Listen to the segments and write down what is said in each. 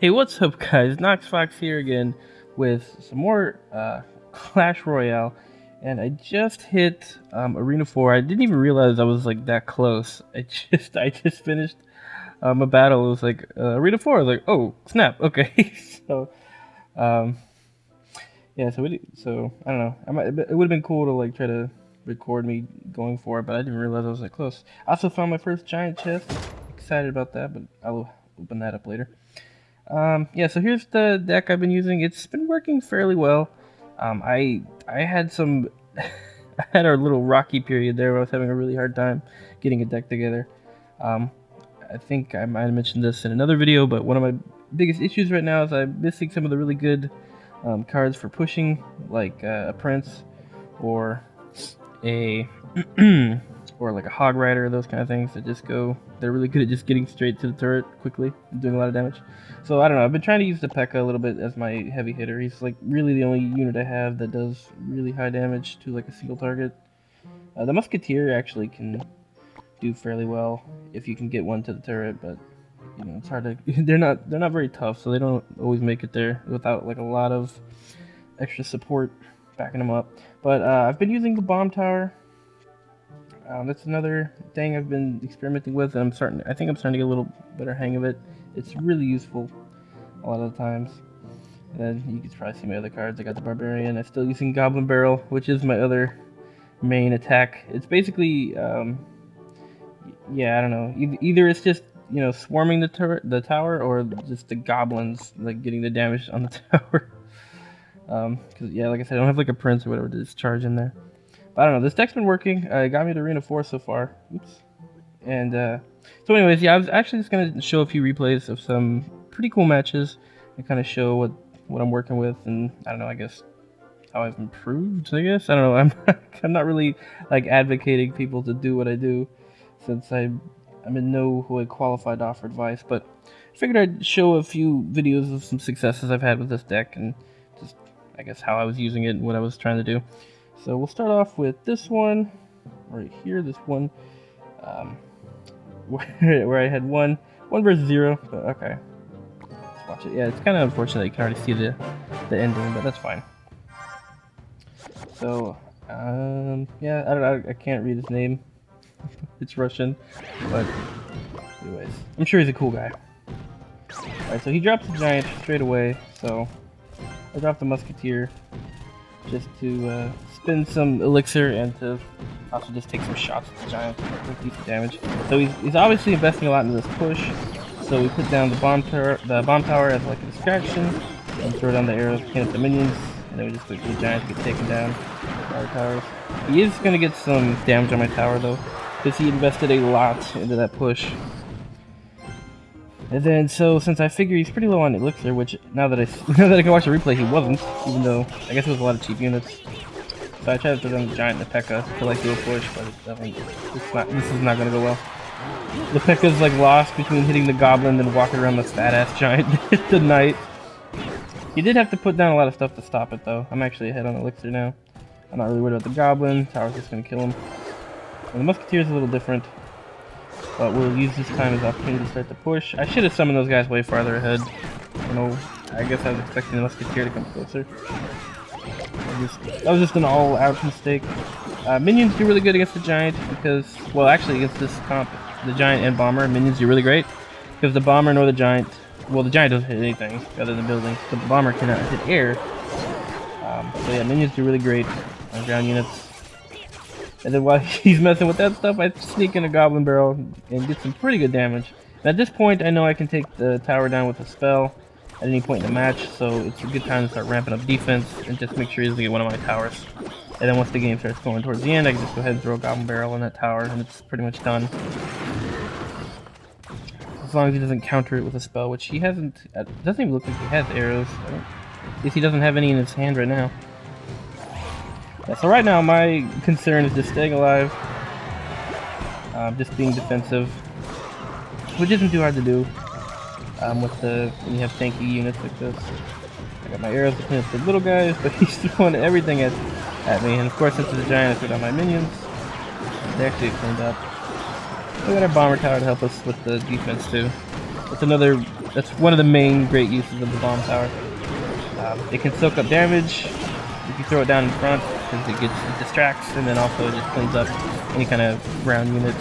Hey, what's up, guys? Noxfox here again with some more Clash Royale, and I just hit Arena 4. I didn't even realize I was like that close. I just finished a battle. It was like Arena 4. I was like, oh snap, okay. so um, yeah, so I don't know. It would have been cool to like try to record me going for it, but I didn't realize I was that close. I also found my first giant chest. Excited about that, but I'll open that up later. Yeah, so here's the deck I've been using. It's been working fairly well. I had some I had a little rocky period there where I was having a really hard time getting a deck together. Um, I think I might have mentioned this in another video, but one of my biggest issues right now is I'm missing some of the really good cards for pushing, like a Prince or a or like a Hog Rider, those kind of things that just go. They're really good at just getting straight to the turret quickly and doing a lot of damage. So I don't know. I've been trying to use the Pekka a little bit as my heavy hitter. He's like really the only unit I have that does really high damage to like a single target. The Musketeer actually can do fairly well if you can get one to the turret, but you know it's hard to. They're not very tough, so they don't always make it there without like a lot of extra support backing them up. But I've been using the bomb tower. That's another thing I've been experimenting with, and I think I'm starting to get a little better hang of it. It's really useful a lot of the times. And then you can probably see my other cards. I got the Barbarian. I'm still using Goblin Barrel, which is my other main attack. It's basically, yeah, I don't know. Either it's just swarming the tower, or just the goblins like getting the damage on the tower. Because yeah, like I said, I don't have like a Prince or whatever to just charge in there. I don't know. This deck's been working. It got me to Arena 4 so far. Oops. And so, anyways, yeah, I was actually just gonna show a few replays of some pretty cool matches and kind of show what I'm working with, and I don't know. I guess how I've improved. I guess I don't know. I'm not really like advocating people to do what I do, since I'm in no way qualified to offer advice. But I figured I'd show a few videos of some successes I've had with this deck, and just I guess how I was using it and what I was trying to do. So we'll start off with this one right here. This one where I had one versus 0. But okay, let's watch it. Yeah, it's kind of unfortunate you can already see the ending, but that's fine. So yeah, I don't know. I can't read his name. It's Russian, but anyways, I'm sure he's a cool guy. Alright, so he drops the giant straight away. So I dropped the Musketeer just to spin some elixir and to also just take some shots at the giant with decent damage. So he's obviously investing a lot into this push. So we put down the bomb tower as like a distraction, and throw down the arrows to hit the minions, and then we just wait for the giant to get taken down by our towers. He is gonna get some damage on my tower though, because he invested a lot into that push. And then, so since I figure he's pretty low on elixir, which now that I can watch the replay, he wasn't, even though I guess it was a lot of cheap units. So I tried to throw down the giant and the Pekka to like do a push, but this is not gonna go well. The Pekka's like lost between hitting the goblin and walking around the fat ass giant at the night. He did have to put down a lot of stuff to stop it though. I'm actually ahead on elixir now. I'm not really worried about the goblin. Tower's just gonna kill him. And the Musketeer's a little different, but we'll use this time as an opportunity to start the push. I should have summoned those guys way farther ahead. You know, I guess I was expecting the Musketeer to come closer. That was just an all-out mistake. Minions do really good against the giant because, well, actually against this comp, the giant and bomber, minions do really great because the bomber nor the giant, well, the giant doesn't hit anything other than buildings, but the bomber cannot hit air. So yeah, minions do really great on ground units. And then while he's messing with that stuff, I sneak in a Goblin Barrel and get some pretty good damage. And at this point, I know I can take the tower down with a spell at any point in the match, so it's a good time to start ramping up defense and just make sure he doesn't get one of my towers. And then once the game starts going towards the end, I can just go ahead and throw a Goblin Barrel in that tower, and it's pretty much done. As long as he doesn't counter it with a spell, which he hasn't. It doesn't even look like he has arrows. At least he doesn't have any in his hand right now. Yeah, so right now my concern is just staying alive, just being defensive, which isn't too hard to do when you have tanky units like this. I got my arrows to clean up the little guys, but he's throwing everything at me, and of course since it's a giant I threw down my minions. They actually get cleaned up. We got our bomber tower to help us with the defense too. It's another That's one of the main great uses of the bomb tower. It can soak up damage if you throw it down in front because it distracts, and then also it just cleans up any kind of ground unit,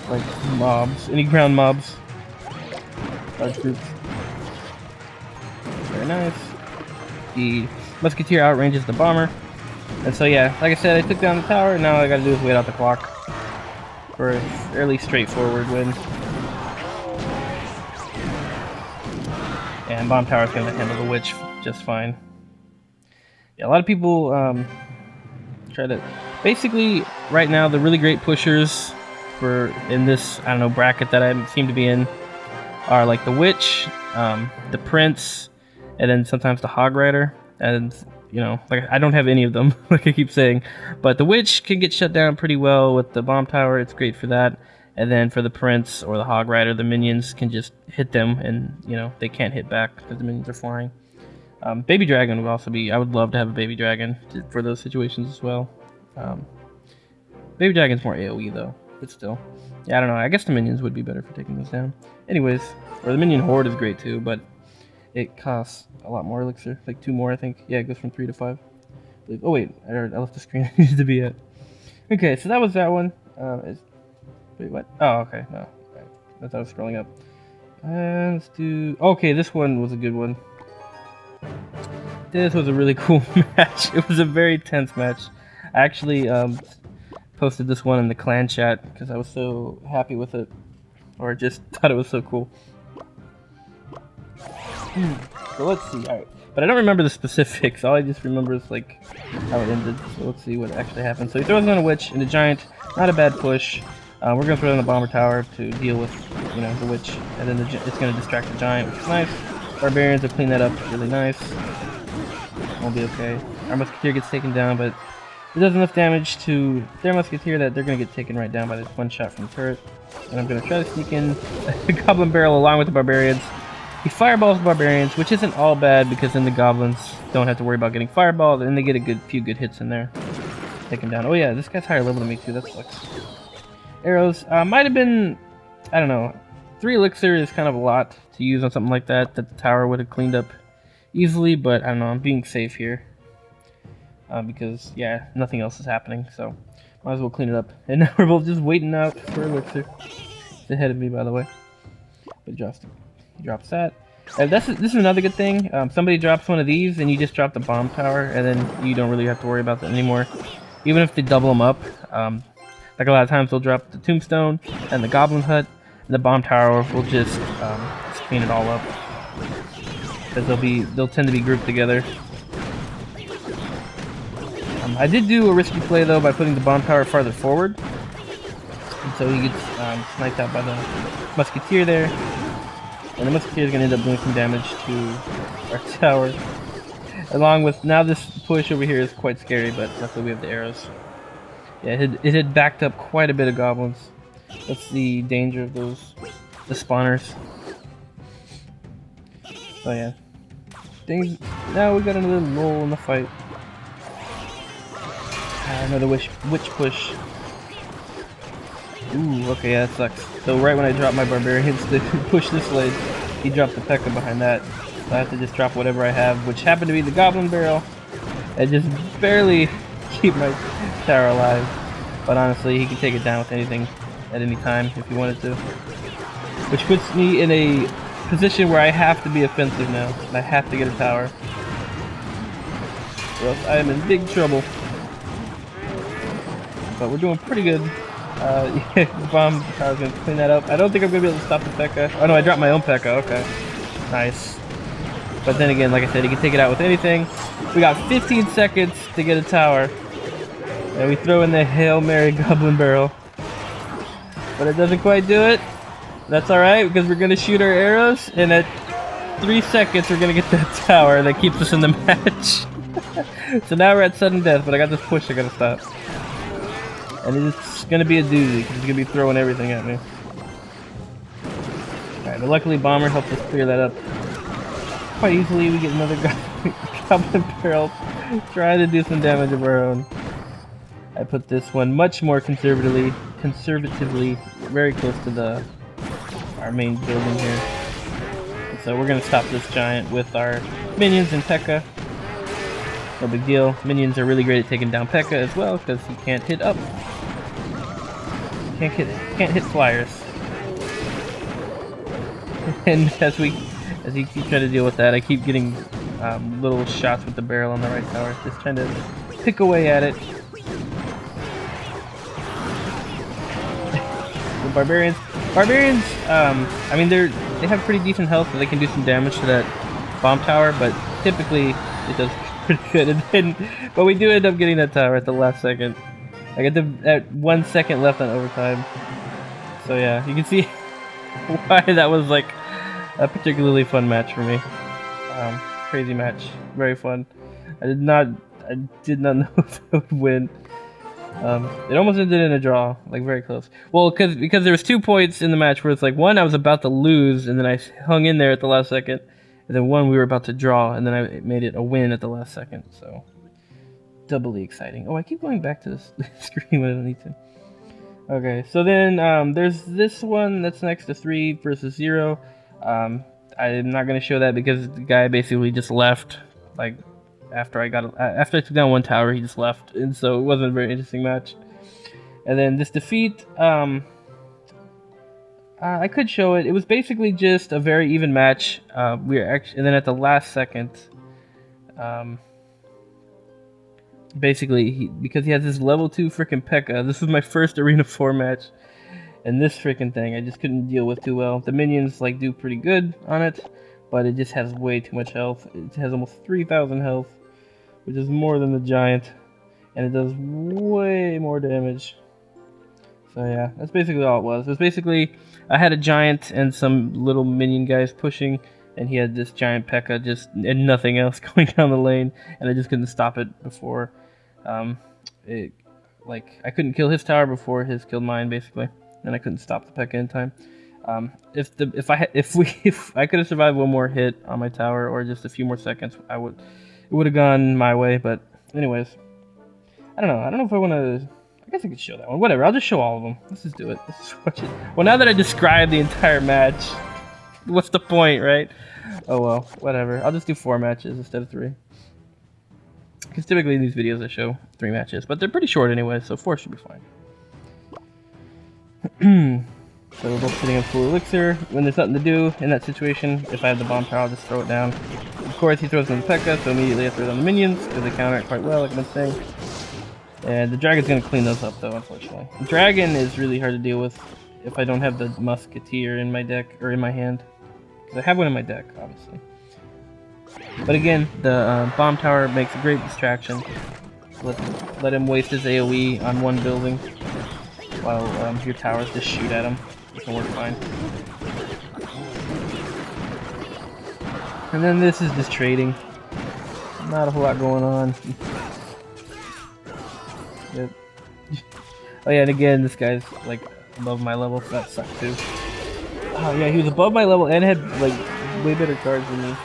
like mobs, any ground mobs, large groups. Very nice. The musketeer outranges the bomber, and so yeah, like I said, I took down the tower. And now all I gotta do is wait out the clock for a fairly straightforward win. And bomb tower is gonna handle the witch just fine. Yeah, a lot of people try to. Basically, right now the really great pushers for in this bracket that I seem to be in are like the witch, the prince, and then sometimes the hog rider. And like I don't have any of them, like I keep saying, but the witch can get shut down pretty well with the bomb tower. It's great for that. And then for the prince or the hog rider, the minions can just hit them, and they can't hit back because the minions are flying. Baby dragon would also be. I would love to have a baby dragon for those situations as well. Baby dragon's more AOE though, but still. Yeah, I don't know. I guess the minions would be better for taking those down. Anyways, or the minion horde is great too, but it costs a lot more elixir, like 2 more, I think. Yeah, it goes from 3 to 5. Oh wait, I left the screen I needed to be at. Okay, so that was that one. Wait, what? Oh, okay, no. I thought I was scrolling up. Let's do. Okay, this one was a good one. This was a really cool match. It was a very tense match. I actually posted this one in the clan chat because I was so happy with it, or just thought it was so cool. So let's see. All right, but I don't remember the specifics. All I just remember is like how it ended. So let's see what actually happened. So he throws on a witch and a giant. Not a bad push. We're gonna throw in the bomber tower to deal with the witch, and then it's gonna distract the giant, which is nice. Barbarians will clean that up really nice. We'll be okay. Our musketeer gets taken down, but it does enough damage to their musketeer that they're gonna get taken right down by this one shot from the turret. And I'm gonna try to sneak in the goblin barrel along with the barbarians. He fireballs the barbarians, which isn't all bad because then the goblins don't have to worry about getting fireballed, and they get a few good hits in there. Take him down. Oh yeah, this guy's higher level than me too. That sucks. Arrows might have been, I don't know. 3 elixir is kind of a lot to use on something like that the tower would have cleaned up easily, but I don't know. I'm being safe here because yeah, nothing else is happening, so might as well clean it up. And now we're both just waiting out for elixir. It's ahead of me, by the way. But he drops that. And this is another good thing. Somebody drops one of these, and you just drop the bomb tower, and then you don't really have to worry about that anymore. Even if they double them up, like a lot of times they'll drop the tombstone and the goblin hut, and the bomb tower will just clean it all up. Because they'll tend to be grouped together. I did do a risky play though by putting the bomb tower farther forward, and so he gets sniped out by the musketeer there. And the musketeer is going to end up doing some damage to our tower. Along with, now this push over here is quite scary, but luckily we have the arrows. Yeah, it had backed up quite a bit of goblins. That's the danger of the spawners. Oh yeah. Now we got another lull in the fight. Another witch push. Ooh, okay, yeah, that sucks. So right when I drop my barbarians to push this way, he dropped the pekka behind that. So I have to just drop whatever I have, which happened to be the goblin barrel, and just barely keep my tower alive. But honestly, he can take it down with anything at any time if he wanted to. Which puts me in a position where I have to be offensive now. I have to get a tower, or else I am in big trouble. But we're doing pretty good. Yeah, the bomb tower's gonna clean that up. I don't think I'm gonna be able to stop the pekka. Oh no, I dropped my own pekka. Okay, nice. But then again, like I said, he can take it out with anything. We got 15 seconds to get a tower, and we throw in the Hail Mary Goblin Barrel, but it doesn't quite do it. That's all right because we're gonna shoot our arrows, and at 3 seconds we're gonna get that tower that keeps us in the match. So now we're at sudden death, but I got this push I gotta stop. And it's gonna be a doozy because he's gonna be throwing everything at me. Alright, but luckily Bomber helped us clear that up quite easily. We get another Goblin Barrel, trying to do some damage of our own. I put this one much more conservatively, very close to our main building here. So we're gonna stop this giant with our minions and Pekka. No big deal. Minions are really great at taking down Pekka as well because he can't hit up. Can't hit flyers. And as he keeps trying to deal with that, I keep getting little shots with the barrel on the right tower, just trying to pick away at it. The barbarians, I mean they have pretty decent health, so they can do some damage to that bomb tower, but typically it does pretty good. But we do end up getting that tower at the last second. Like at 1 second left on overtime. So yeah, you can see why that was like a particularly fun match for me. Crazy match, very fun. I did not know if I would win. It almost ended in a draw, like very close. Well, because there was 2 points in the match where it's like one I was about to lose, and then I hung in there at the last second, and then one we were about to draw, and then I made it a win at the last second. So doubly exciting. Oh, I keep going back to this screen when I don't need to. Okay, so then there's this one that's next to 3 versus 0. I'm not gonna show that because the guy basically just left. Like after I took down one tower, he just left, and so it wasn't a very interesting match. And then this defeat, I could show it. It was basically just a very even match. And then at the last second, basically because he has this level 2 freaking Pekka. This was my first Arena 4 match, and this freaking thing I just couldn't deal with too well. The minions like do pretty good on it, but it just has way too much health. It has almost 3,000 health, which is more than the giant, and it does way more damage. So yeah, that's basically all it was. It was basically I had a giant and some little minion guys pushing, and he had this giant Pekka and nothing else going down the lane, and I just couldn't stop it before. I couldn't kill his tower before his killed mine, basically, and I couldn't stop the Pekka in time. If I could have survived one more hit on my tower or just a few more seconds, it would have gone my way. But anyways, I don't know if I want to. I guess I could show that one. Whatever, I'll just show all of them. Let's just do it. Let's just watch it. Well, now that I described the entire match, what's the point, right? Oh well, whatever. I'll just do 4 matches instead of 3. Because typically in these videos I show 3 matches, but they're pretty short anyway, so 4 should be fine. So we're both sitting in full elixir. When there's nothing to do in that situation, if I have the bomb tower, I'll just throw it down. Of course, he throws in the Pekka, so immediately I throw down the minions, because they counter it quite well, like I've been saying. And the dragon's going to clean those up, though, unfortunately. The dragon is really hard to deal with if I don't have the musketeer in my deck, or in my hand. Because I have one in my deck, obviously. But again, the bomb tower makes a great distraction. Let him waste his AoE on one building, while your towers just shoot at him. It can work fine. And then this is just trading. Not a whole lot going on. Yep. Oh yeah, and again, this guy's like above my level, so that sucked too. Oh yeah, he was above my level and had like way better cards than me.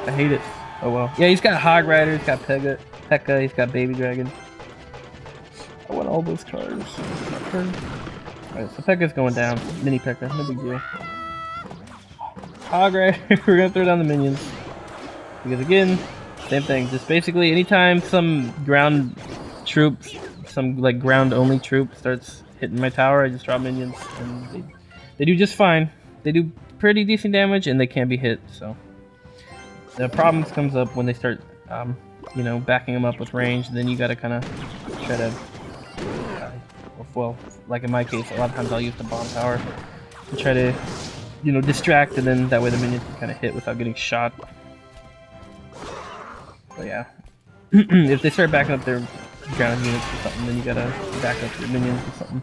I hate it. Oh well. Yeah, he's got Hog Rider, he's got Pekka, he's got Baby Dragon. I want all those cards. Alright, so Pekka's going down. Mini Pekka, no big deal. Hog Rider, we're gonna throw down the minions. Because again, same thing. Just basically anytime some ground troops, some like ground only troop starts hitting my tower, I just drop minions and they do just fine. They do pretty decent damage and they can't be hit, so. The problems comes up when they start, you know, backing them up with range. Then you gotta kind of try to, well, like in my case, a lot of times I'll use the bomb tower to try to, you know, distract, and then that way the minions can kind of hit without getting shot. But yeah, if they start backing up their ground units or something, then you gotta back up your minions or something.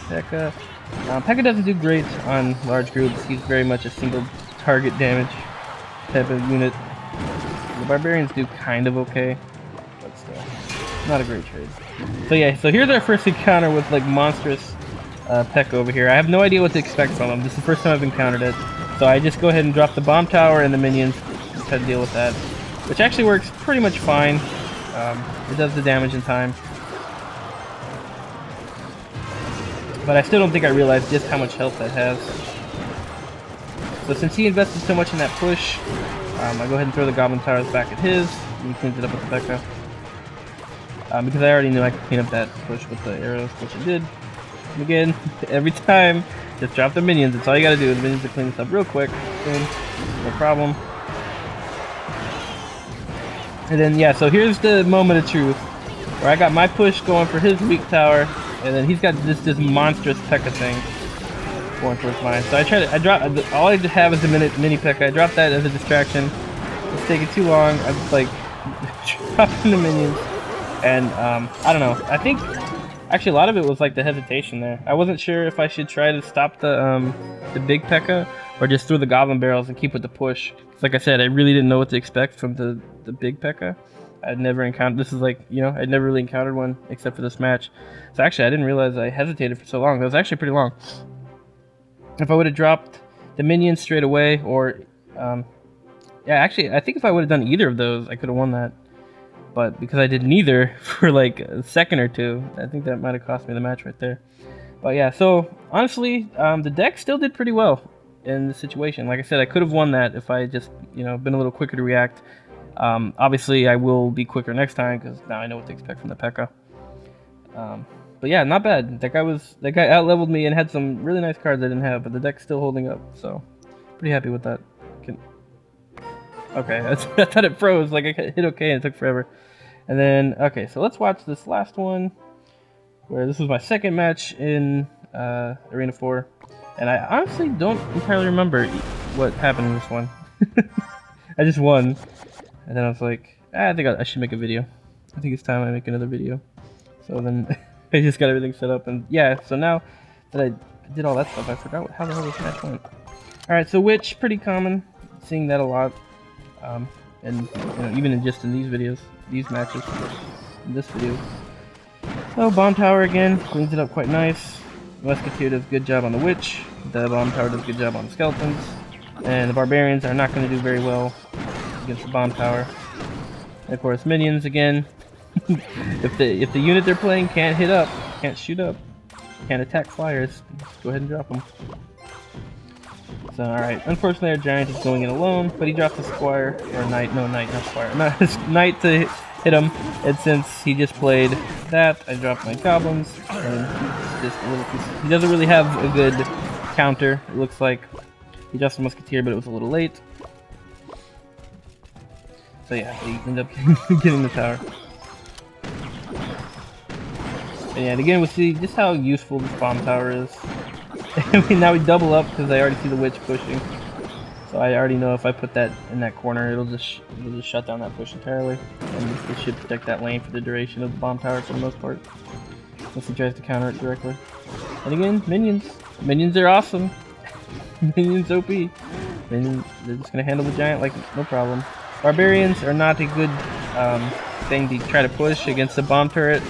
Pekka. Pekka doesn't do great on large groups. He's very much a single target damage type of unit. The barbarians do kind of okay, but still not a great trade. So yeah, so here's our first encounter with like monstrous Pekka over here. I have no idea what to expect from him. This is the first time I've encountered it, so I just go ahead and drop the bomb tower and the minions and try to deal with that, which actually works pretty much fine. It does the damage in time, but I still don't think I realized just how much health that has. So since he invested so much in that push, I go ahead and throw the Goblin Towers back at his, and he cleans it up with the pekka. Because I already knew I could clean up that push with the arrows, which I did. And again, every time, just drop the minions. That's all you gotta do. The minions to clean this up real quick. Boom. No problem. And then, yeah, so here's the moment of truth, where I got my push going for his weak tower, and then he's got this monstrous pekka thing going towards mine. So I drop, all I have is a mini pekka. I dropped that as a distraction. It's taking too long. I'm just like dropping the minions, and I don't know. I think actually a lot of it was like the hesitation there. I wasn't sure if I should try to stop the big pekka or just throw the goblin barrels and keep with the push. Like I said, I really didn't know what to expect from the big pekka. I'd never encountered, this is like, you know, I'd never really encountered one except for this match. So actually I didn't realize I hesitated for so long. That was actually pretty long. If I would have dropped the minions straight away, or yeah, actually I think if I would have done either of those I could have won that. But because I did neither for like a second or two, I think that might have cost me the match right there. But yeah, so honestly, the deck still did pretty well in the situation. Like I said, I could have won that if I had just, you know, been a little quicker to react. Obviously, I will be quicker next time because now I know what to expect from the pekka. But yeah, not bad. That guy out-leveled me and had some really nice cards I didn't have, but the deck's still holding up, so pretty happy with that. Okay, I thought it froze. Like I hit OK and it took forever. And then okay, so let's watch this last one, where this was my second match in Arena 4. And I honestly don't entirely remember what happened in this one. I just won. And then I was like, I think I should make a video. I think it's time I make another video. So then I just got everything set up. And yeah, so now that I did all that stuff, I forgot how the hell this match went. Alright, so Witch, pretty common. Seeing that a lot. And you know, even in these videos, these matches, in this video. So Bomb Tower again, cleans it up quite nice. Musketeer does a good job on the Witch. The Bomb Tower does a good job on the Skeletons. And the Barbarians are not going to do very well against the Bomb Tower. And of course, Minions again. if the unit they're playing can't hit up, can't shoot up, can't attack flyers, just go ahead and drop them. So alright, unfortunately our Giant is going in alone, but he drops a Squire, or Knight, no Knight, not Squire, Knight to hit him, and since he just played that, I dropped my Goblins, and he doesn't really have a good counter. It looks like he dropped a Musketeer, but it was a little late. So yeah, he ended up getting the tower. And yeah, and again we see just how useful this Bomb Tower is. I mean, now we double up because I already see the Witch pushing. So I already know if I put that in that corner, it'll just shut down that push entirely. And it should protect that lane for the duration of the Bomb Tower for the most part. Unless he tries to counter it directly. And again, Minions. Minions are awesome. Minions OP. Minions, they're just going to handle the Giant like no problem. Barbarians are not a good thing to try to push against a bomb turret.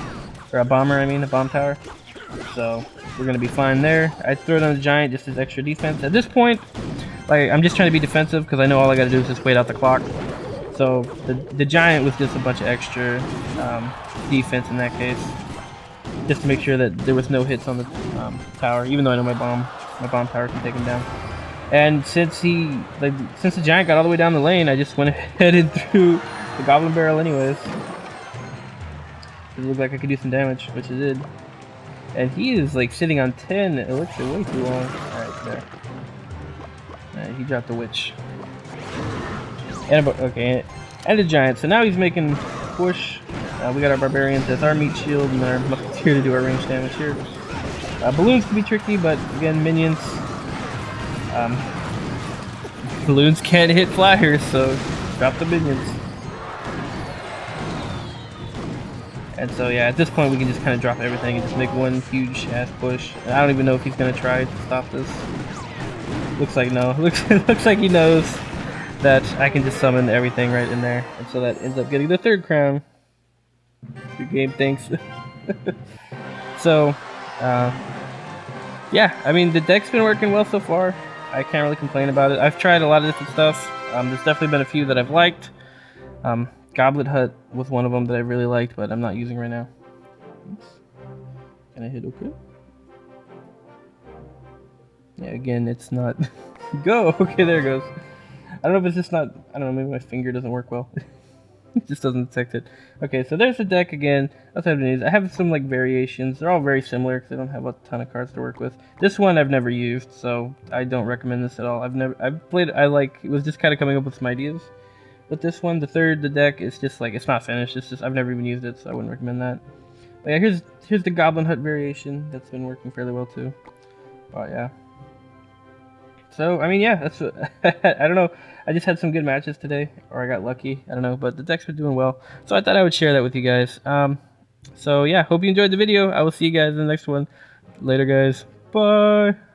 Or a bomber, I mean, a bomb tower. So we're going to be fine there. I throw it on the Giant just as extra defense. At this point, like I'm just trying to be defensive because I know all I got to do is just wait out the clock. So the Giant was just a bunch of extra defense in that case. Just to make sure that there was no hits on the tower, even though I know my bomb tower can take him down. And since the Giant got all the way down the lane, I just went ahead and threw the Goblin Barrel anyways. It looked like I could do some damage, which it did. And he is like sitting on 10. It looks way too long. Alright, there. Alright, he dropped the Witch. And okay, and a Giant. So now he's making push. We got our Barbarians as our meat shield and our Musketeer to do our range damage here. Balloons can be tricky, but again, Minions. Balloons can't hit flyers, so drop the Minions. And so yeah, at this point we can just kind of drop everything and just make one huge ass push. And I don't even know if he's gonna try to stop this. Looks like no. Looks like he knows that I can just summon everything right in there, and so that ends up getting the third crown. Good game, thanks. So, yeah, I mean the deck's been working well so far. I can't really complain about it. I've tried a lot of different stuff. There's definitely been a few that I've liked. Goblet Hut was one of them that I really liked, but I'm not using right now. Oops. Can I hit OK? Yeah, again, it's not Go! Okay, there it goes. I don't know if it's just not... I don't know, maybe my finger doesn't work well. It just doesn't detect it. Okay, so there's the deck again. That's what I have some like variations. They're all very similar because I don't have a ton of cards to work with. This one I've never used, so I don't recommend this at all. I've played... it was just kind of coming up with some ideas. But this one, the deck is just like... It's not finished. It's just... I've never even used it, so I wouldn't recommend that. But yeah, here's the Goblin Hut variation. That's been working fairly well too. Oh yeah. So, I mean, yeah, that's what, I don't know. I just had some good matches today, or I got lucky. I don't know, but the decks were doing well. So I thought I would share that with you guys. So yeah, hope you enjoyed the video. I will see you guys in the next one. Later, guys. Bye.